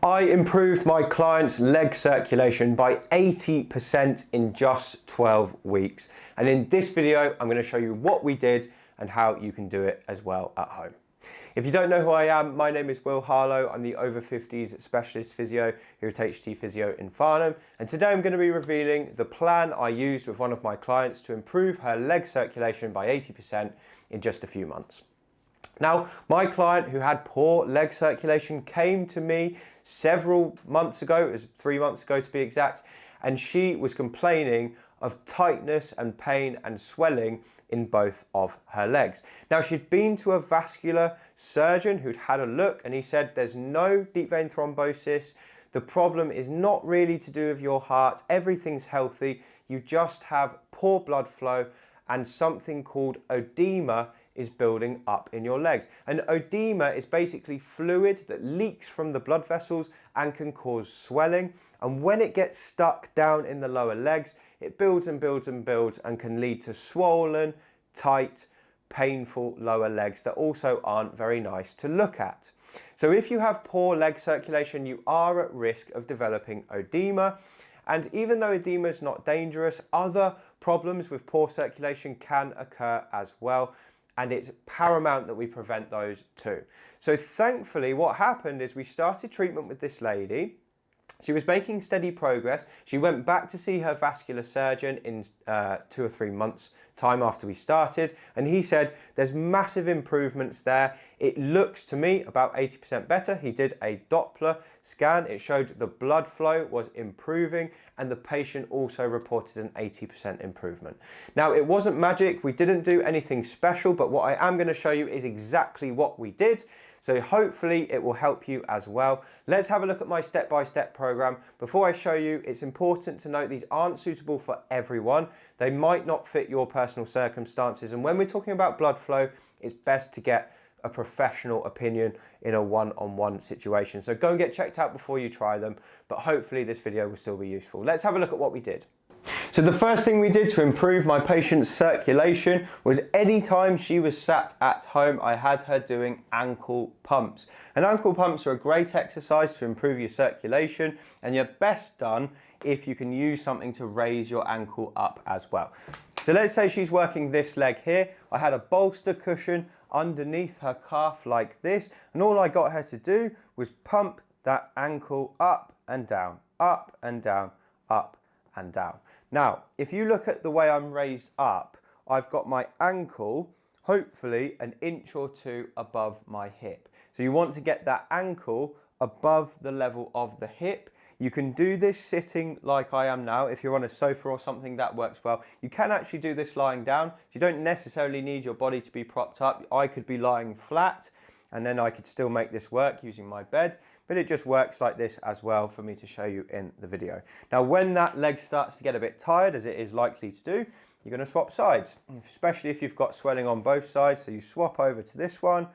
I improved my client's leg circulation by 80% in just 12 weeks. And in this video, I'm going to show you what we did and how you can do it as well at home. If you don't know who I am, my name is Harlow. I'm the Over-Fifties specialist physio here at HT Physio in Farnham. And today I'm going to be revealing the plan I used with one of my clients to improve her leg circulation by 80% in just a few months. Now, my client who had poor leg circulation came to me several months ago, it was 3 months ago to be exact, and she was complaining of tightness and pain and swelling in both of her legs. Now, she'd been to a vascular surgeon who'd had a look and he said there's no deep vein thrombosis. The problem is not really to do with your heart. Everything's healthy. You just have poor blood flow and something called edema is building up in your legs. And edema is basically fluid that leaks from the blood vessels and can cause swelling. And when it gets stuck down in the lower legs, it builds and builds and builds and can lead to swollen, tight, painful lower legs that also aren't very nice to look at. So if you have poor leg circulation, you are at risk of developing edema. And even though edema is not dangerous, other problems with poor circulation can occur as well. And it's paramount that we prevent those too. So thankfully, what happened is we started treatment with this lady. She was making steady progress. She went back to see her vascular surgeon in 2 or 3 months' time after we started. And he said, there's massive improvements there. It looks to me about 80% better. He did a Doppler scan. It showed the blood flow was improving and the patient also reported an 80% improvement. Now, it wasn't magic. We didn't do anything special, but what I am going to show you is exactly what we did. So hopefully it will help you as well. Let's have a look at my step-by-step program. Before I show you, it's important to note these aren't suitable for everyone. They might not fit your personal circumstances. And when we're talking about blood flow, it's best to get a professional opinion in a one-on-one situation. So go and get checked out before you try them, but hopefully this video will still be useful. Let's have a look at what we did. So the first thing we did to improve my patient's circulation was anytime she was sat at home, I had her doing ankle pumps. And ankle pumps are a great exercise to improve your circulation, and you're best done if you can use something to raise your ankle up as well. So let's say she's working this leg here. I had a bolster cushion underneath her calf like this, and all I got her to do was pump that ankle up and down, up and down, up and down. Now, if you look at the way I'm raised up, I've got my ankle hopefully an inch or two above my hip. So you want to get that ankle above the level of the hip. You can do this sitting like I am now. If you're on a sofa or something, that works well. You can actually do this lying down. So you don't necessarily need your body to be propped up. I could be lying flat and then I could still make this work using my bed, but it just works like this as well for me to show you in the video. Now, when that leg starts to get a bit tired, as it is likely to do, you're going to swap sides, especially if you've got swelling on both sides. So you swap over to this one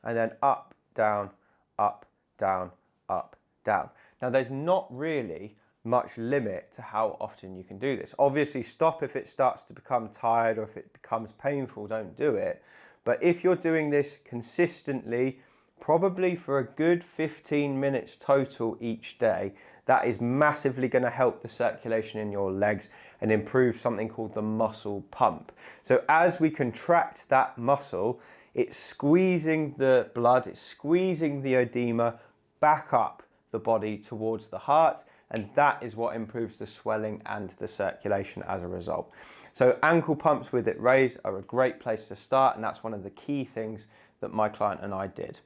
and then up, down, up, down, up, down. Now, there's not really much limit to how often you can do this. Obviously, stop if it starts to become tired or if it becomes painful, don't do it. But if you're doing this consistently, probably for a good 15 minutes total each day, that is massively going to help the circulation in your legs and improve something called the muscle pump. So as we contract that muscle, it's squeezing the blood, it's squeezing the edema back up the body towards the heart, and that is what improves the swelling and the circulation as a result. So ankle pumps with it raised are a great place to start, and that's one of the key things that my client and I did.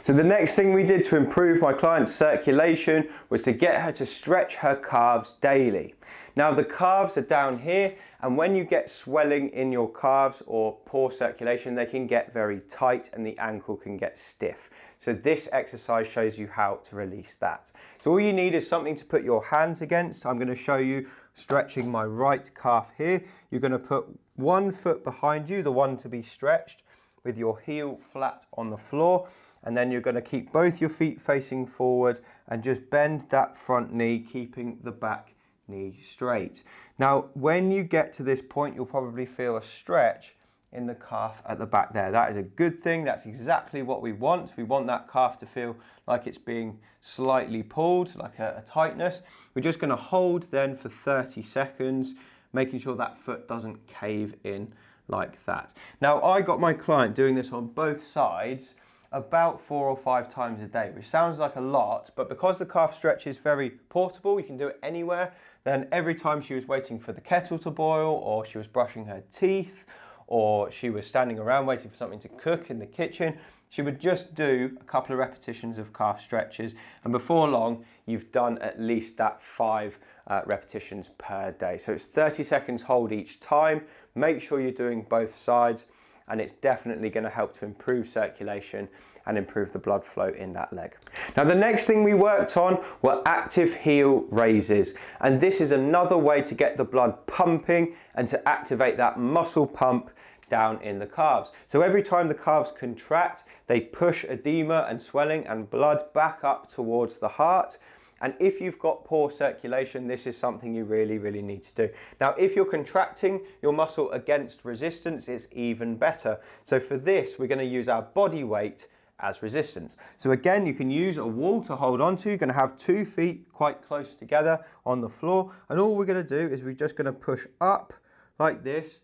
So the next thing we did to improve my client's circulation was to get her to stretch her calves daily. Now, the calves are down here, and when you get swelling in your calves or poor circulation, they can get very tight and the ankle can get stiff. So this exercise shows you how to release that. So all you need is something to put your hands against. I'm going to show you stretching my right calf here. You're going to put one foot behind you, the one to be stretched, with your heel flat on the floor, and then you're going to keep both your feet facing forward and just bend that front knee, keeping the back knee straight. Now, when you get to this point, you'll probably feel a stretch in the calf at the back there. That is a good thing. That's exactly what we want. We want that calf to feel like it's being slightly pulled, like a tightness. We're just going to hold then for 30 seconds, making sure that foot doesn't cave in like that. Now, I got my client doing this on both sides about 4 or 5 times a day, which sounds like a lot, but because the calf stretch is very portable, you can do it anywhere, then every time she was waiting for the kettle to boil, or she was brushing her teeth, or she was standing around waiting for something to cook in the kitchen, she would just do a couple of repetitions of calf stretches, and before long, you've done at least that 5 repetitions per day. So it's 30 seconds hold each time. Make sure you're doing both sides, and it's definitely going to help to improve circulation and improve the blood flow in that leg. Now, the next thing we worked on were active heel raises, and this is another way to get the blood pumping and to activate that muscle pump down in the calves. So every time the calves contract, they push edema and swelling and blood back up towards the heart. And if you've got poor circulation, this is something you really, really need to do. Now, if you're contracting your muscle against resistance, it's even better. So for this, we're going to use our body weight as resistance. So again, you can use a wall to hold on to. You're going to have 2 feet quite close together on the floor. And all we're going to do is we're just going to push up like this,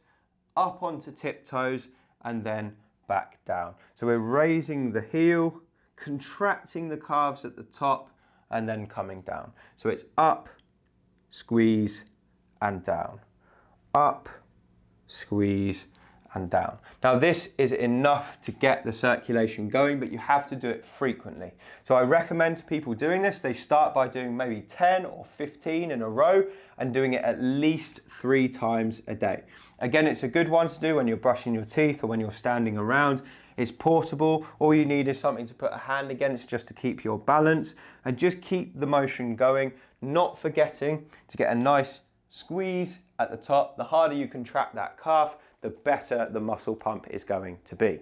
up onto tiptoes, and then back down. So we're raising the heel, contracting the calves at the top, and then coming down. So it's up, squeeze, and down. Up, squeeze, and down. Now this is enough to get the circulation going, but you have to do it frequently. So I recommend to people doing this, they start by doing maybe 10 or 15 in a row and doing it at least 3 times a day. Again, it's a good one to do when you're brushing your teeth or when you're standing around. It's portable. All you need is something to put a hand against just to keep your balance, and just keep the motion going, not forgetting to get a nice squeeze at the top. The harder you contract that calf, the better the muscle pump is going to be.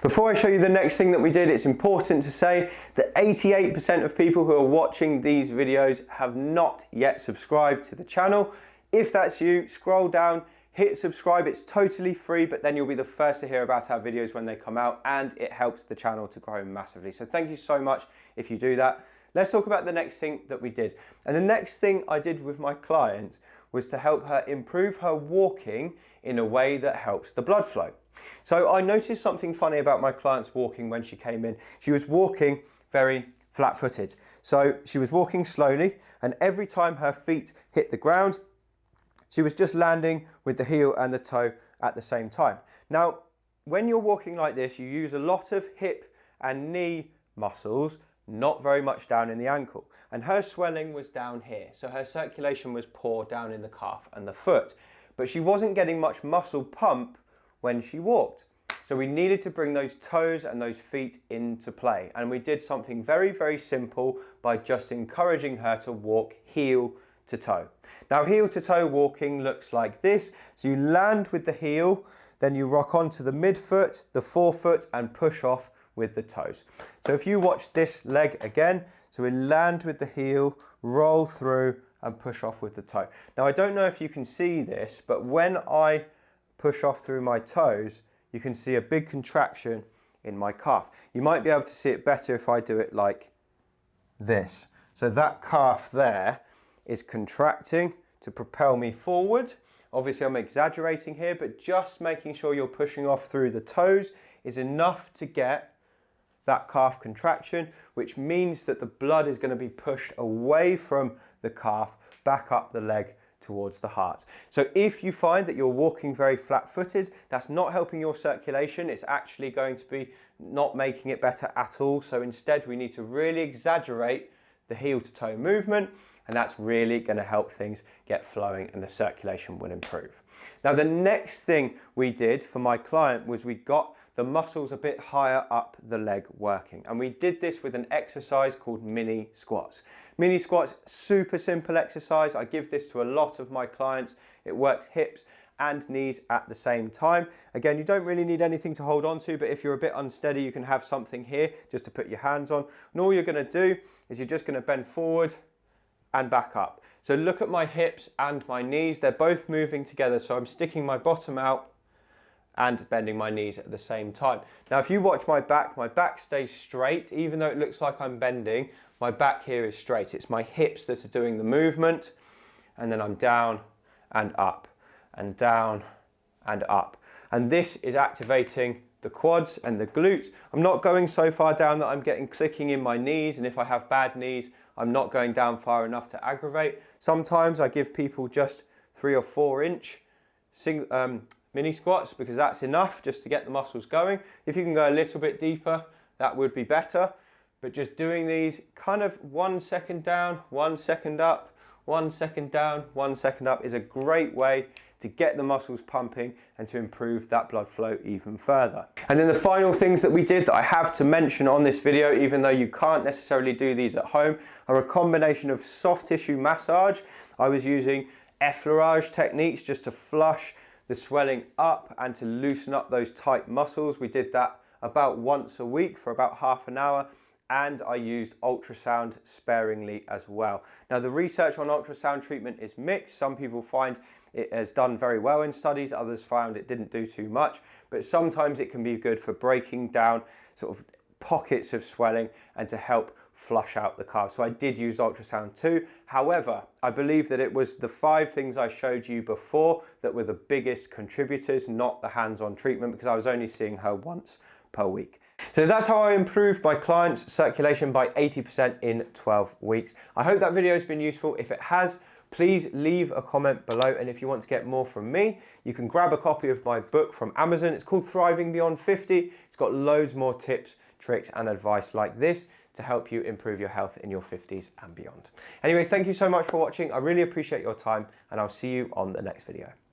Before I show you the next thing that we did, it's important to say that 88% of people who are watching these videos have not yet subscribed to the channel. If that's you, scroll down, hit subscribe. It's totally free, but then you'll be the first to hear about our videos when they come out, and it helps the channel to grow massively. So thank you so much if you do that. Let's talk about the next thing that we did. And the next thing I did with my client was to help her improve her walking in a way that helps the blood flow. So I noticed something funny about my client's walking when she came in. She was walking very flat-footed. So she was walking slowly, and every time her feet hit the ground, she was just landing with the heel and the toe at the same time. Now, when you're walking like this, you use a lot of hip and knee muscles, not very much down in the ankle. And her swelling was down here. So her circulation was poor down in the calf and the foot. But she wasn't getting much muscle pump when she walked. So we needed to bring those toes and those feet into play. And we did something very, very simple by just encouraging her to walk heel to toe. Now, heel to toe walking looks like this. So you land with the heel, then you rock onto the midfoot, the forefoot, and push off with the toes. So if you watch this leg again, so we land with the heel, roll through, and push off with the toe. Now, I don't know if you can see this, but when I push off through my toes, you can see a big contraction in my calf. You might be able to see it better if I do it like this. So that calf there is contracting to propel me forward. Obviously, I'm exaggerating here, but just making sure you're pushing off through the toes is enough to get that calf contraction, which means that the blood is going to be pushed away from the calf, back up the leg towards the heart. So if you find that you're walking very flat-footed, that's not helping your circulation. It's actually going to be not making it better at all. So instead, we need to really exaggerate the heel to toe movement, and that's really going to help things get flowing and the circulation will improve. Now, the next thing we did for my client was we got the muscles a bit higher up the leg working. And we did this with an exercise called mini squats. Mini squats, super simple exercise. I give this to a lot of my clients. It works hips and knees at the same time. Again, you don't really need anything to hold on to, but if you're a bit unsteady, you can have something here just to put your hands on. And all you're gonna do is you're just gonna bend forward and back up. So look at my hips and my knees. They're both moving together. So I'm sticking my bottom out and bending my knees at the same time. Now, if you watch my back stays straight. Even though it looks like I'm bending, my back here is straight. It's my hips that are doing the movement, and then I'm down and up and down and up. And this is activating the quads and the glutes. I'm not going so far down that I'm getting clicking in my knees, and if I have bad knees, I'm not going down far enough to aggravate. Sometimes I give people just 3 or 4 inch mini squats, because that's enough just to get the muscles going. If you can go a little bit deeper, that would be better. But just doing these kind of 1 second down, 1 second up, 1 second down, 1 second up is a great way to get the muscles pumping and to improve that blood flow even further. And then the final things that we did that I have to mention on this video, even though you can't necessarily do these at home, are a combination of soft tissue massage. I was using effleurage techniques just to flush the swelling up and to loosen up those tight muscles. We did that about once a week for about half an hour. And I used ultrasound sparingly as well. Now, the research on ultrasound treatment is mixed. Some people find it has done very well in studies, others found it didn't do too much, but sometimes it can be good for breaking down sort of pockets of swelling and to help flush out the calves. So I did use ultrasound too. However, I believe that it was the 5 things I showed you before that were the biggest contributors, not the hands-on treatment, because I was only seeing her once per week. So that's how I improved my clients' circulation by 80% in 12 weeks. I hope that video has been useful. If it has, please leave a comment below. And if you want to get more from me, you can grab a copy of my book from Amazon. It's called Thriving Beyond 50. It's got loads more tips, tricks, and advice like this to help you improve your health in your 50s and beyond. Anyway, thank you so much for watching. I really appreciate your time, and I'll see you on the next video.